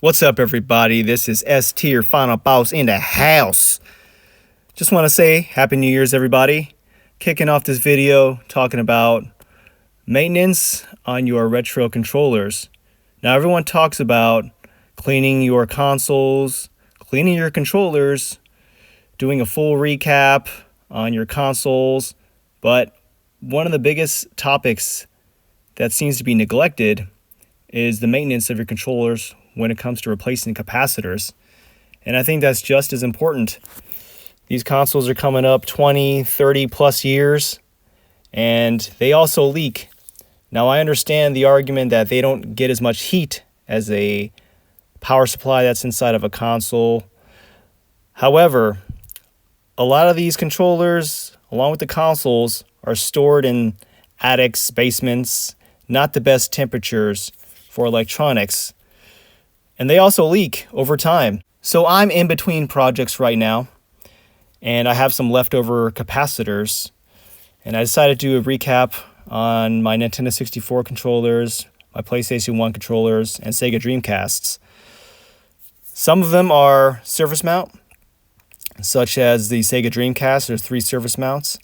What's up, everybody? This is S Tier Final Boss in the house. Just want to say Happy New Year's, everybody. Kicking off this video talking about maintenance on your retro controllers. Now, everyone talks about cleaning your consoles, cleaning your controllers, doing a full recap on your consoles, but one of the biggest topics that seems to be neglected is the maintenance of your controllers when it comes to replacing capacitors. And I think that's just as important. These consoles are coming up 20, 30 plus years, and they also leak. Now, I understand the argument that they don't get as much heat as a power supply that's inside of a console. However, a lot of these controllers, along with the consoles, are stored in attics, basements, not the best temperatures for electronics. And they also leak over time. So I'm in between projects right now, and I have some leftover capacitors. And I decided to do a recap on my Nintendo 64 controllers, my PlayStation 1 controllers, and Sega Dreamcasts. Some of them are surface mount, such as the Sega Dreamcast. There's 3 surface mounts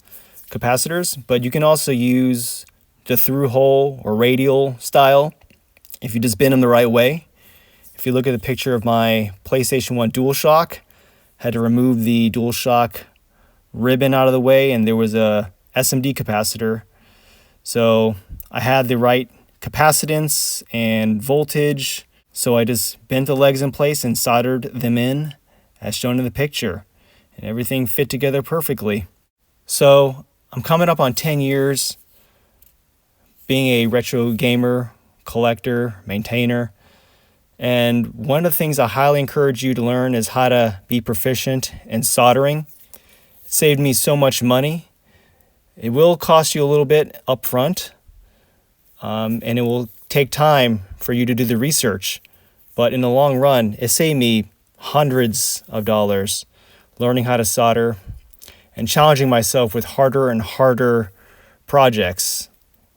capacitors, but you can also use the through hole or radial style if you just bend them the right way. If you look at the picture of my PlayStation 1 DualShock, had to remove the DualShock ribbon out of the way, and there was a SMD capacitor. So I had the right capacitance and voltage, so I just bent the legs in place and soldered them in as shown in the picture, and everything fit together perfectly. So I'm coming up on 10 years being a retro gamer, collector, maintainer. And one of the things I highly encourage you to learn is how to be proficient in soldering. It saved me so much money. It will cost you a little bit up front, and it will take time for you to do the research. But in the long run, it saved me hundreds of dollars learning how to solder and challenging myself with harder and harder projects.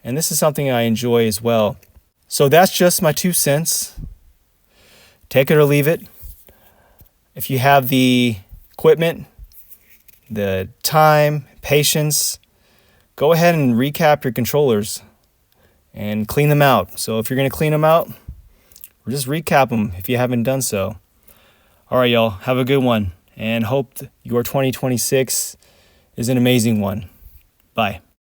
And this is something I enjoy as well. So that's just my 2 cents. Take it or leave it. If you have the equipment, the time, patience, go ahead and recap your controllers and clean them out. So if you're going to clean them out, just recap them if you haven't done so. All right, y'all, have a good one, and hope your 2026 is an amazing one. Bye.